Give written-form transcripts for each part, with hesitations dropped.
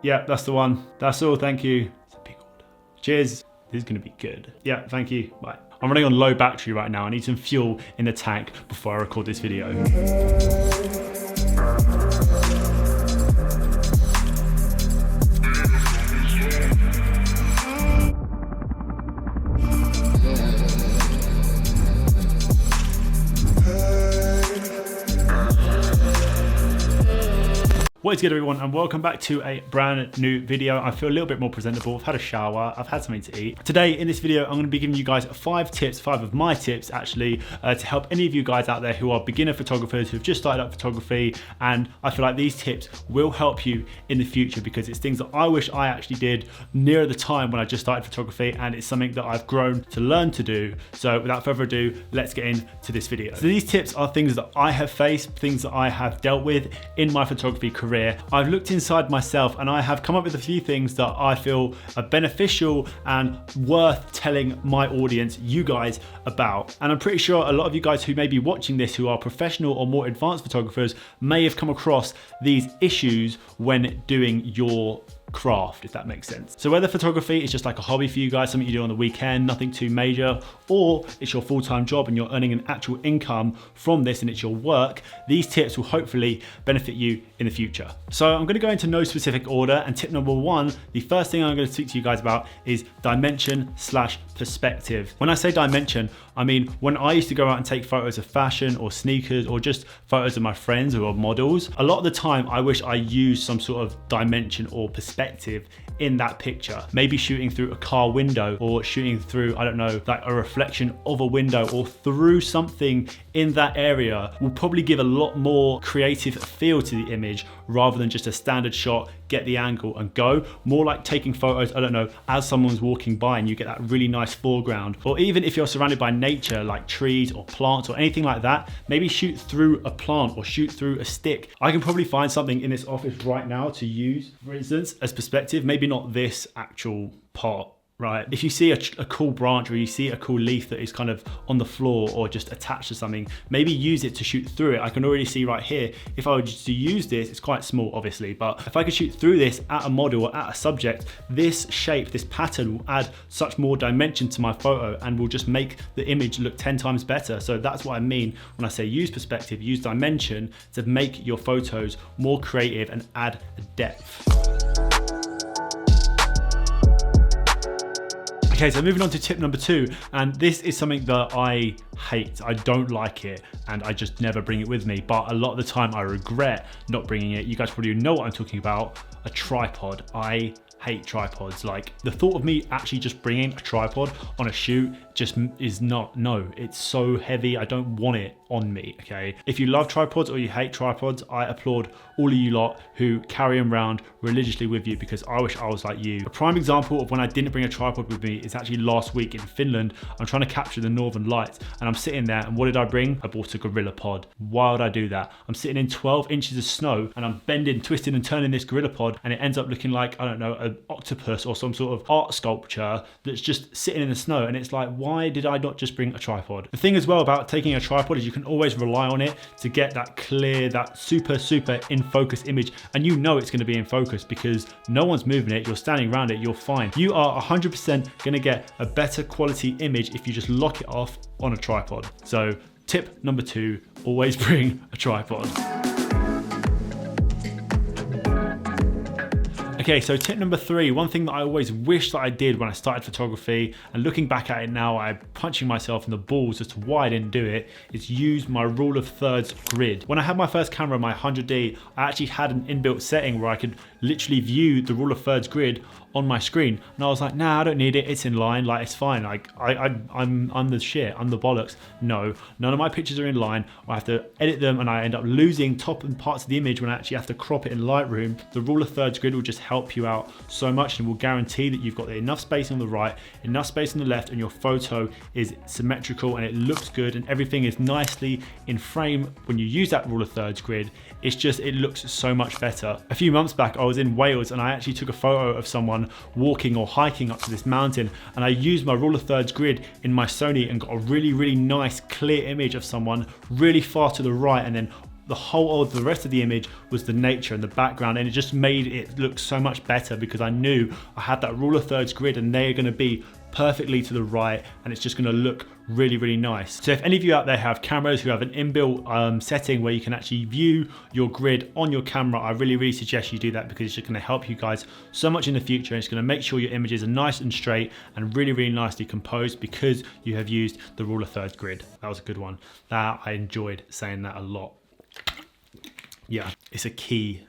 Yeah, that's the one. That's all, thank you. It's a big order. Cheers. This is gonna be good. Yeah, thank you, bye. I'm running on low battery right now. I need some fuel in the tank before I record this video. What is good, everyone, and welcome back to a brand new video. I feel a little bit more presentable. I've had a shower, I've had something to eat. Today in this video, I'm going to be giving you guys five of my tips actually, to help any of you guys out there who are beginner photographers who've just started up photography. And I feel like these tips will help you in the future because it's things that I wish I actually did nearer the time when I just started photography, and it's something that I've grown to learn to do. So without further ado, let's get into this video. So these tips are things that I have faced, things that I have dealt with in my photography career. I've looked inside myself and I have come up with a few things that I feel are beneficial and worth telling my audience, you guys, about. And I'm pretty sure a lot of you guys who may be watching this who are professional or more advanced photographers may have come across these issues when doing your craft, if that makes sense. So whether photography is just like a hobby for you guys, something you do on the weekend, nothing too major, or it's your full-time job and you're earning an actual income from this and it's your work, these tips will hopefully benefit you in the future. So I'm going to go into no specific order, and tip number one, the first thing I'm going to speak to you guys about is dimension/perspective. When I say dimension, I mean when I used to go out and take photos of fashion or sneakers or just photos of my friends who are models, a lot of the time I wish I used some sort of dimension or perspective in that picture. Maybe shooting through a car window or shooting through, I don't know, like a reflection of a window or through something in that area will probably give a lot more creative feel to the image rather than just a standard shot, get the angle and go. More like taking photos, I don't know, as someone's walking by and you get that really nice foreground. Or even if you're surrounded by nature like trees or plants or anything like that, maybe shoot through a plant or shoot through a stick. I can probably find something in this office right now to use, for instance, as perspective. Maybe not this actual part, right? If you see a cool branch or you see a cool leaf that is kind of on the floor or just attached to something, maybe use it to shoot through it. I can already see right here, if I were to use this, it's quite small obviously, but if I could shoot through this at a model or at a subject, this shape, this pattern will add such more dimension to my photo and will just make the image look 10 times better. So that's what I mean when I say use perspective, use dimension to make your photos more creative and add a depth. Okay, so moving on to tip number two, and this is something that I hate. I don't like it and I just never bring it with me, but a lot of the time I regret not bringing it. You guys probably know what I'm talking about, a tripod. I hate tripods. Like the thought of me actually just bringing a tripod on a shoot just is not, no, it's so heavy. I don't want it on me, okay? If you love tripods or you hate tripods, I applaud all of you lot who carry them around religiously with you because I wish I was like you. A prime example of when I didn't bring a tripod with me is actually last week in Finland. I'm trying to capture the northern lights and I'm sitting there and what did I bring? I bought a gorilla pod. Why would I do that? I'm sitting in 12 inches of snow and I'm bending, twisting and turning this gorilla pod and it ends up looking like, I don't know, an octopus or some sort of art sculpture that's just sitting in the snow, and it's like, why did I not just bring a tripod? The thing as well about taking a tripod is you can always rely on it to get that clear, that super in focus image, and you know it's going to be in focus because no one's moving it, you're standing around it, you're fine. You are 100% going to get a better quality image if you just lock it off on a tripod. So tip number two, always bring a tripod. Okay, so tip number three, one thing that I always wish that I did when I started photography, and looking back at it now, I'm punching myself in the balls as to why I didn't do it, is use my rule of thirds grid. When I had my first camera, my 100D, I actually had an inbuilt setting where I could literally view the rule of thirds grid on my screen, and I was like, nah, I don't need it, it's in line, like it's fine, like I'm the shit, I'm the bollocks. No, none of my pictures are in line. I have to edit them and I end up losing top and parts of the image when I actually have to crop it in Lightroom. The rule of thirds grid will just help you out so much and will guarantee that you've got enough space on the right, enough space on the left, and your photo is symmetrical and it looks good and everything is nicely in frame. When you use that rule of thirds grid, it's just, it looks so much better. A few months back, I was in Wales and I actually took a photo of someone walking or hiking up to this mountain, and I used my rule of thirds grid in my Sony and got a really nice clear image of someone really far to the right and then the rest of the image was the nature and the background, and it just made it look so much better because I knew I had that rule of thirds grid and they're going to be perfectly to the right, and it's just going to look really, really nice. So if any of you out there have cameras who have an inbuilt setting where you can actually view your grid on your camera, I really, really suggest you do that because it's just going to help you guys so much in the future, and it's going to make sure your images are nice and straight and really, really nicely composed because you have used the rule of thirds grid. That was a good one. That I enjoyed saying that a lot. Yeah, it's a key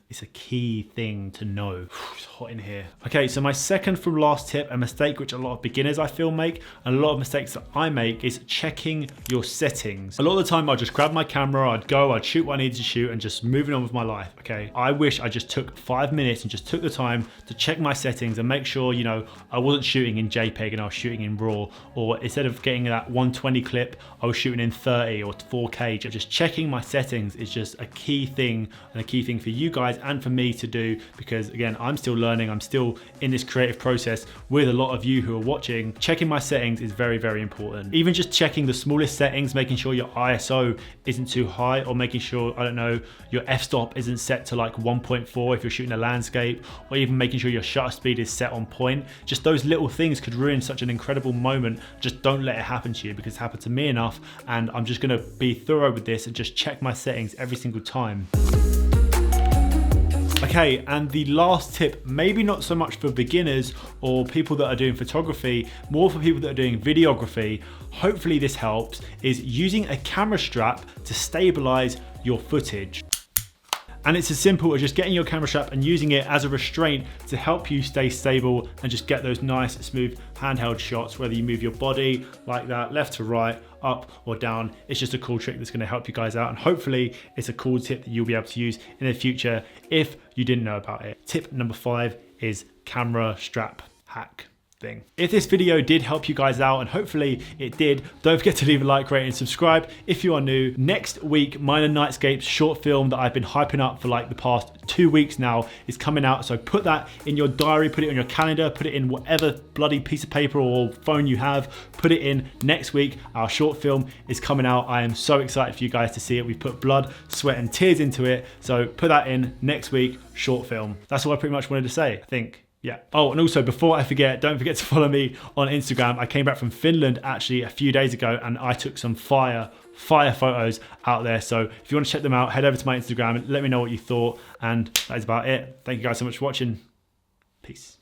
thing to know. It's hot in here. Okay, so my second from last tip, a mistake which a lot of beginners I feel make, and a lot of mistakes that I make, is checking your settings. A lot of the time I'd just grab my camera, I'd shoot what I needed to shoot and just moving on with my life, okay? I wish I just took 5 minutes and just took the time to check my settings and make sure, you know, I wasn't shooting in JPEG and I was shooting in RAW, or instead of getting that 120 clip, I was shooting in 30 or 4K. Just checking my settings is just a key thing, and a key thing for you guys and for me to do, because again, I'm still learning, I'm still in this creative process with a lot of you who are watching. Checking my settings is very, very important. Even just checking the smallest settings, making sure your ISO isn't too high, or making sure, I don't know, your f-stop isn't set to like 1.4 if you're shooting a landscape, or even making sure your shutter speed is set on point. Just those little things could ruin such an incredible moment. Just don't let it happen to you, because it's happened to me enough, and I'm just gonna be thorough with this and just check my settings every single time. Okay, and the last tip, maybe not so much for beginners or people that are doing photography, more for people that are doing videography, hopefully this helps, is using a camera strap to stabilize your footage. And it's as simple as just getting your camera strap and using it as a restraint to help you stay stable and just get those nice, smooth handheld shots, whether you move your body like that, left to right, up or down. It's just a cool trick that's going to help you guys out, and hopefully it's a cool tip that you'll be able to use in the future if you didn't know about it. Tip number 5 is camera strap hack thing. If this video did help you guys out, and hopefully it did, don't forget to leave a like, rate and subscribe if you are new. Next week, Minor Nightscape's short film that I've been hyping up for like the past 2 weeks now is coming out, so put that in your diary, put it on your calendar, put it in whatever bloody piece of paper or phone you have, put it in. Next week our short film is coming out. I am so excited for you guys to see it. We put blood, sweat and tears into it, so put that in. Next week, short film. That's all I pretty much wanted to say, I think. Yeah. Oh, and also before I forget, don't forget to follow me on Instagram. I came back from Finland actually a few days ago, and I took some fire photos out there. So if you want to check them out, head over to my Instagram and let me know what you thought. And that is about it. Thank you guys so much for watching. Peace.